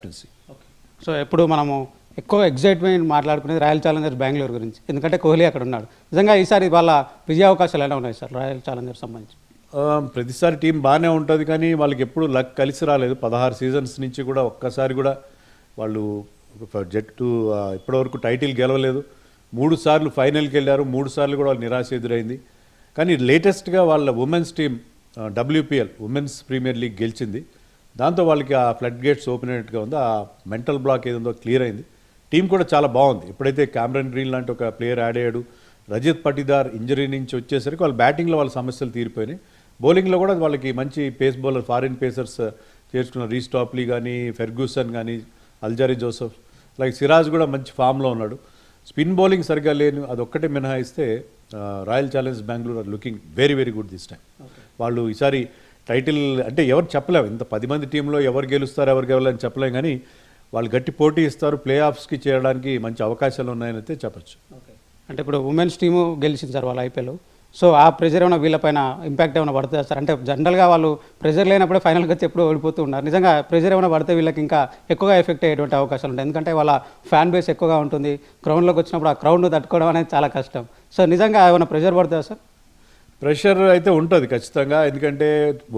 Captaincy. So ఎప్పుడు మనము ఎక్కువ ఎగ్జైట్మెంట్ మాట్లాడుకునేది రాయల్ ఛాలెంజర్స్ బెంగళూరు గురించి, ఎందుకంటే కోహ్లీ అక్కడ ఉన్నాడు. నిజంగా ఈసారి వాళ్ళ విజయ అవకాశాలు ఎలా ఉన్నాయి సార్ రాయల్ ఛాలెంజర్స్ సంబంధించి? ప్రతిసారి టీం బాగానే ఉంటుంది, కానీ వాళ్ళకి ఎప్పుడు లక్ కలిసి రాలేదు. 16 సీజన్స్ నుంచి కూడా ఒక్కసారి కూడా వాళ్ళు జట్టు ఇప్పటివరకు టైటిల్ గెలవలేదు. 3 సార్లు ఫైనల్కి వెళ్ళారు, 3 సార్లు కూడా వాళ్ళు నిరాశ ఎదురైంది. కానీ లేటెస్ట్గా వాళ్ళ women's team WPL women's premier league గెలిచింది. దాంతో వాళ్ళకి ఆ ఫ్లడ్ గేట్స్ ఓపెన్ అయినట్టుగా ఉంది. ఆ మెంటల్ బ్లాక్ ఏదో క్లియర్ అయింది. టీం కూడా చాలా బాగుంది. ఎప్పుడైతే క్యామరన్ గ్రీన్ లాంటి ఒక ప్లేయర్ యాడ్ అయ్యాడు, రజత్ పటిదార్ ఇంజరీ నుంచి వచ్చేసరికి వాళ్ళ బ్యాటింగ్లో వాళ్ళ సమస్యలు తీరిపోయినాయి. బౌలింగ్లో కూడా వాళ్ళకి మంచి పేస్ బౌలర్ ఫారిన్ పేసర్స్ చేర్చుకున్న రీస్ టాప్లీ కానీ, ఫెర్గూసన్ కానీ, అల్జారీ జోసెఫ్, అలాగే సిరాజ్ కూడా మంచి ఫామ్లో ఉన్నాడు. స్పిన్ బౌలింగ్ సరిగ్గా లేని అదొక్కటే మినహాయిస్తే Royal Challengers Bengaluru are looking very very good this time. వాళ్ళు ఈసారి టైటిల్ అంటే ఎవరు చెప్పలేము, ఇంత 10 మంది టీంలో ఎవరు గెలుస్తారు ఎవరు గెలవాలని చెప్పలేం, కానీ వాళ్ళు గట్టి పోటీ ఇస్తారు. ప్లే ఆఫ్స్కి చేరడానికి మంచి అవకాశాలు ఉన్నాయని అయితే చెప్పచ్చు. అంటే ఇప్పుడు ఉమెన్స్ టీము గెలిచింది సార్ వాళ్ళ IPL. సో ఆ ప్రెజర్ ఏమైనా వీళ్ళపైన ఇంపాక్ట్ ఏమైనా పడుతుంది సార్? అంటే జనరల్గా వాళ్ళు ప్రెజర్ లేనప్పుడే ఫైనల్కి వచ్చి ఎప్పుడు ఓడిపోతూ ఉన్నారు. నిజంగా ప్రెజర్ ఏమైనా పడితే వీళ్ళకి ఇంకా ఎక్కువగా ఎఫెక్ట్ అయ్యేటువంటి అవకాశాలు ఉంటాయి, ఎందుకంటే వాళ్ళ ఫ్యాన్ బేస్ ఎక్కువగా ఉంటుంది. గ్రౌండ్లోకి వచ్చినప్పుడు ఆ క్రౌడ్ను తట్టుకోవడం అనేది చాలా కష్టం. సో నిజంగా ఏమైనా ప్రెజర్ పడుతుందా సార్? ప్రెషర్ అయితే ఉంటుంది ఖచ్చితంగా, ఎందుకంటే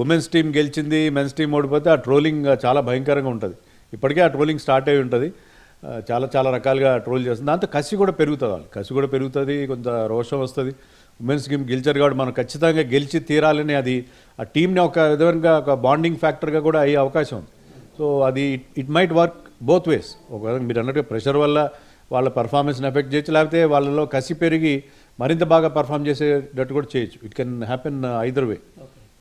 ఉమెన్స్ టీం గెలిచింది, మెన్స్ టీం ఓడిపోతే ఆ ట్రోలింగ్ చాలా భయంకరంగా ఉంటుంది. ఇప్పటికే ఆ ట్రోలింగ్ స్టార్ట్ అయి ఉంటుంది, చాలా చాలా రకాలుగా ట్రోల్ చేస్తుంది. దాంతో కసి కూడా పెరుగుతుంది, వాళ్ళు కసి కూడా పెరుగుతుంది, కొంత రోషం వస్తుంది. ఉమెన్స్ గేమ్ గెలిచారు కాబట్టి మనం ఖచ్చితంగా గెలిచి తీరాలని అది ఆ టీంని ఒక విధంగా ఒక బాండింగ్ ఫ్యాక్టర్గా కూడా అయ్యే అవకాశం ఉంది. సో అది it might work both ways. ఒక మీరు అన్నట్టుగా ప్రెషర్ వల్ల వాళ్ళ పర్ఫార్మెన్స్ని ఎఫెక్ట్ చేయొచ్చు, లేకపోతే వాళ్ళలో కసి పెరిగి మరింత బాగా పర్ఫామ్ చేసేటట్టు కూడా చేయొచ్చు. It can happen either way.